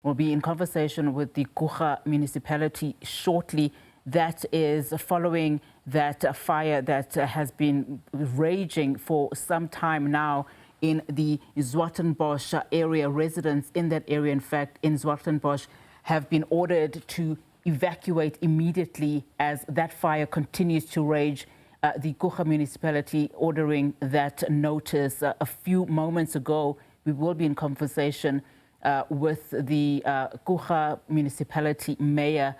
We'll be in conversation with the Kouga Municipality shortly. That is following that fire that has been raging for some time now in the Zwartenbosch area. Residents in that area, in fact, in Zwartenbosch, have been ordered to evacuate immediately as that fire continues to rage. The Kouga Municipality ordering that notice a few moments ago. We will be in conversation with the Kouga Municipality Mayor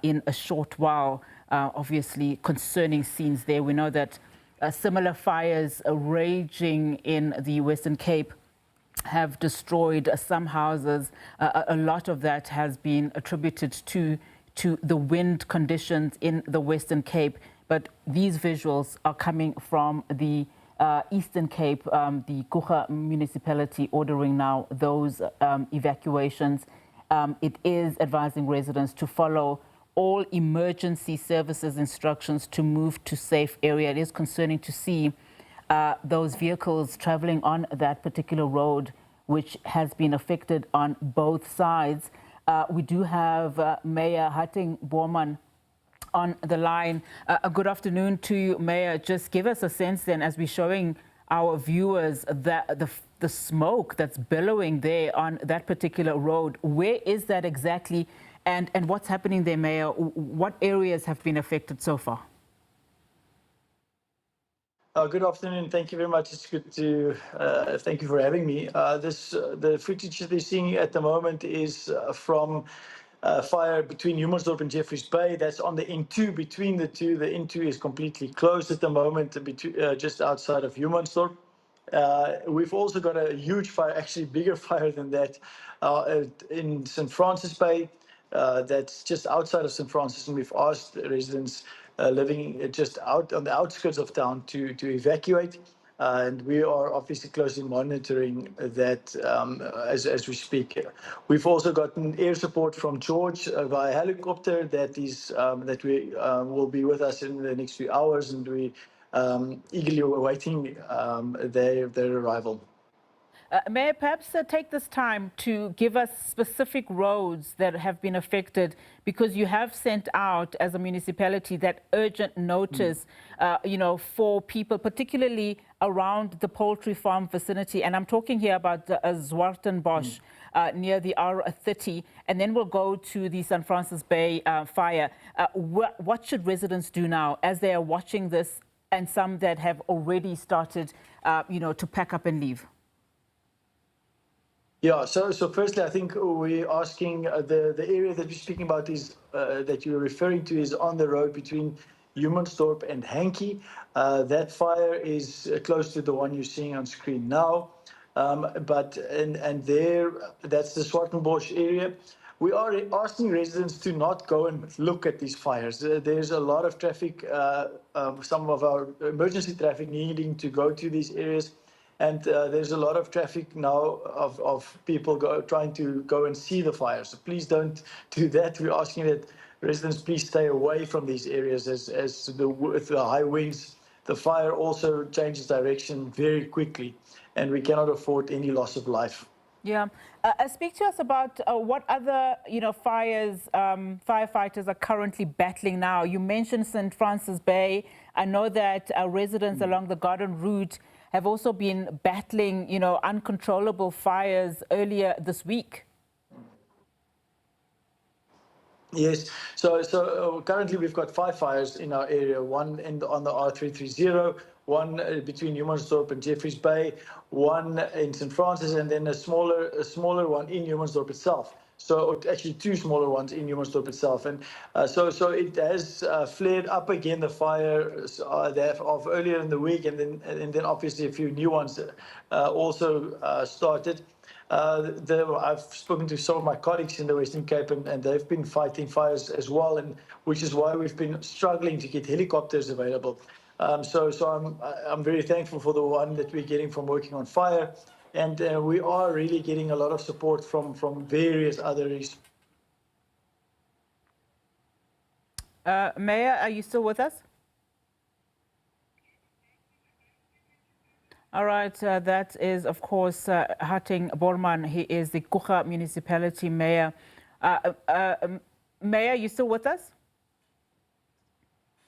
in a short while. Obviously, concerning scenes there. We know that similar fires raging in the Western Cape have destroyed some houses. A lot of that has been attributed to the wind conditions in the Western Cape. But these visuals are coming from the Eastern Cape, the Kouga Municipality ordering now those evacuations. It is advising residents to follow all emergency services instructions to move to safe area. It is concerning to see those vehicles traveling on that particular road, which has been affected on both sides. We do have Mayor Hattingh Bornman on the line. A good afternoon to you, Mayor. Just give us a sense then, as we're showing our viewers that the smoke that's billowing there on that particular road. Where is that exactly, and what's happening there, Mayor? What areas have been affected so far? Good afternoon. Thank you very much. It's good to thank you for having me. The footage that they're seeing at the moment is from fire between Humansdorp and Jeffreys Bay. That's on the N2 between the two. The N2 is completely closed at the moment, just outside of Humansdorp. We've also got a huge fire, actually bigger fire than that, in St. Francis Bay. That's just outside of St. Francis, and we've asked residents living just out on the outskirts of town to evacuate. And we are obviously closely monitoring that as we speak. We've also gotten air support from George via helicopter that will be with us in the next few hours, and we eagerly awaiting their arrival. Mayor, perhaps take this time to give us specific roads that have been affected, because you have sent out, as a municipality, that urgent notice, for people, particularly around the poultry farm vicinity. And I'm talking here about Zwartenbosch, near the R30, and then we'll go to the St. Francis Bay fire. What should residents do now as they are watching this, and some that have already started, to pack up and leave? Yeah, so firstly, I think we're asking the area that we're speaking about is that you're referring to is on the road between Humansdorp and Hankie. That fire is close to the one you're seeing on screen now, that's the Zwartenbosch area. We are asking residents to not go and look at these fires. There's a lot of traffic, some of our emergency traffic needing to go to these areas. And there's a lot of traffic now of people trying to go and see the fire. So please don't do that. We're asking that residents please stay away from these areas with the high winds. The fire also changes direction very quickly, and we cannot afford any loss of life. Yeah. Speak to us about what other, fires firefighters are currently battling now. You mentioned St. Francis Bay. I know that residents along the Garden Route have also been battling, uncontrollable fires earlier this week. Yes, so currently we've got 5 fires in our area, one on the R330, one between Humansdorp and Jeffreys Bay, one in St. Francis, and then a smaller one in Humansdorp itself. So actually 2 smaller ones in Humansdorp itself. And so it has flared up again, the fire of earlier in the week, and then obviously a few new ones also started. I've spoken to some of my colleagues in the Western Cape, and they've been fighting fires as well, and which is why we've been struggling to get helicopters available. So I'm very thankful for the one that we're getting from working on fire, and we are really getting a lot of support from various other. Mayor, are you still with us? All right, that is, of course, Hattingh Bornman. He is the Kouga Municipality Mayor. Mayor, you still with us?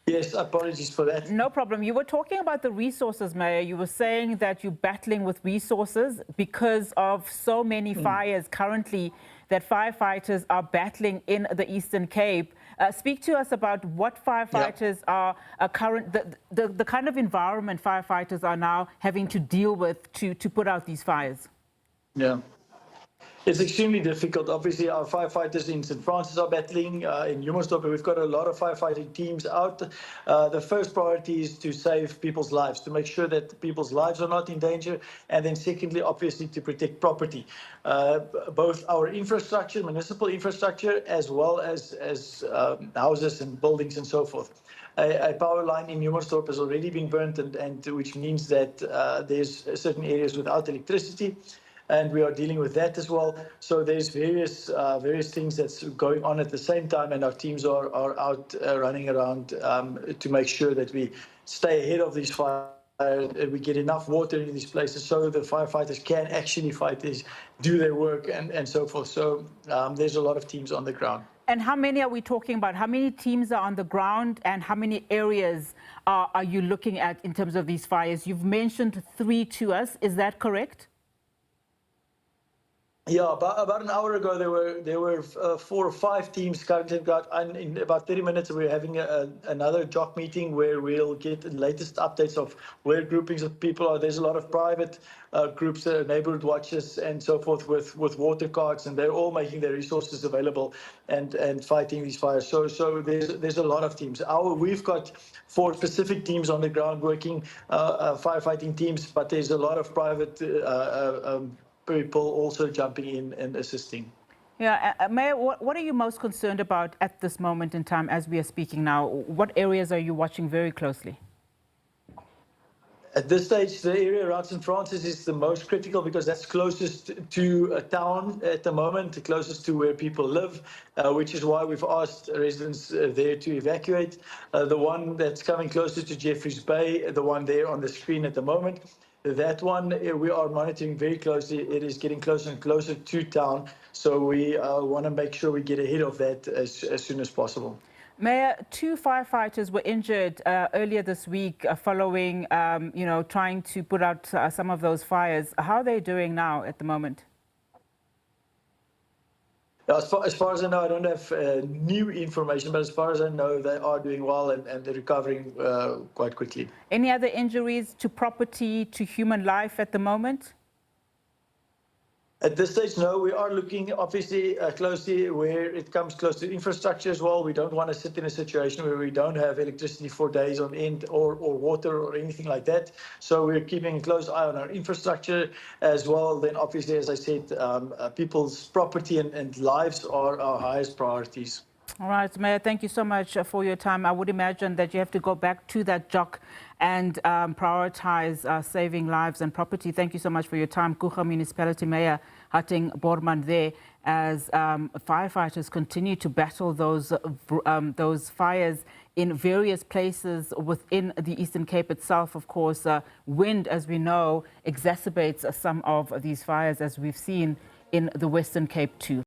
Yes, apologies for that. No problem. You were talking about the resources, Mayor. You were saying that you're battling with resources because of so many fires currently that firefighters are battling in the Eastern Cape. Speak to us about what firefighters are current, the kind of environment firefighters are now having to deal with to put out these fires. Yeah. It's extremely difficult. Obviously, our firefighters in St. Francis are battling. In Humansdorp, we've got a lot of firefighting teams out. The first priority is to save people's lives, to make sure that people's lives are not in danger. And then secondly, obviously, to protect property. Both our infrastructure, municipal infrastructure, as well as houses and buildings and so forth. A power line in Humansdorp has already been burnt, and which means that there's certain areas without electricity. And we are dealing with that as well. So there's various things that's going on at the same time, and our teams are out running around to make sure that we stay ahead of these fires. We get enough water in these places so the firefighters can actually fight these, do their work, and so forth. So there's a lot of teams on the ground. And how many are we talking about? How many teams are on the ground, and how many areas are you looking at in terms of these fires? You've mentioned 3 to us. Is that correct? Yeah, about an hour ago, there were 4 or 5 teams currently got, and in about 30 minutes, we're having another JOC meeting where we'll get the latest updates of where groupings of people are. There's a lot of private groups, neighborhood watches and so forth with water carts, and they're all making their resources available and fighting these fires. So there's a lot of teams. We've got 4 specific teams on the ground working, firefighting teams, but there's a lot of private people also jumping in and assisting. Yeah, Mayor, what are you most concerned about at this moment in time as we are speaking now? What areas are you watching very closely? At this stage, the area around St. Francis is the most critical because that's closest to a town at the moment, closest to where people live, which is why we've asked residents there to evacuate. The one that's coming closer to Jeffreys Bay, the one there on the screen at the moment, that one we are monitoring very closely. It is getting closer and closer to town, so we want to make sure we get ahead of that as soon as possible. Mayor, 2 firefighters were injured earlier this week following, trying to put out some of those fires. How are they doing now at the moment? As far as I know, I don't have new information, but as far as I know, they are doing well and they're recovering quite quickly. Any other injuries to property, to human life at the moment? At this stage, no. We are looking, obviously, closely where it comes close to infrastructure as well. We don't want to sit in a situation where we don't have electricity for days on end or water or anything like that. So we're keeping a close eye on our infrastructure as well. Then, obviously, as I said, people's property and lives are our highest priorities. All right, Mayor, thank you so much for your time. I would imagine that you have to go back to that JOC and prioritize saving lives and property. Thank you so much for your time. Kouga Municipality Mayor Hattingh Bornman there as firefighters continue to battle those fires in various places within the Eastern Cape itself. Of course, wind, as we know, exacerbates some of these fires, as we've seen in the Western Cape too.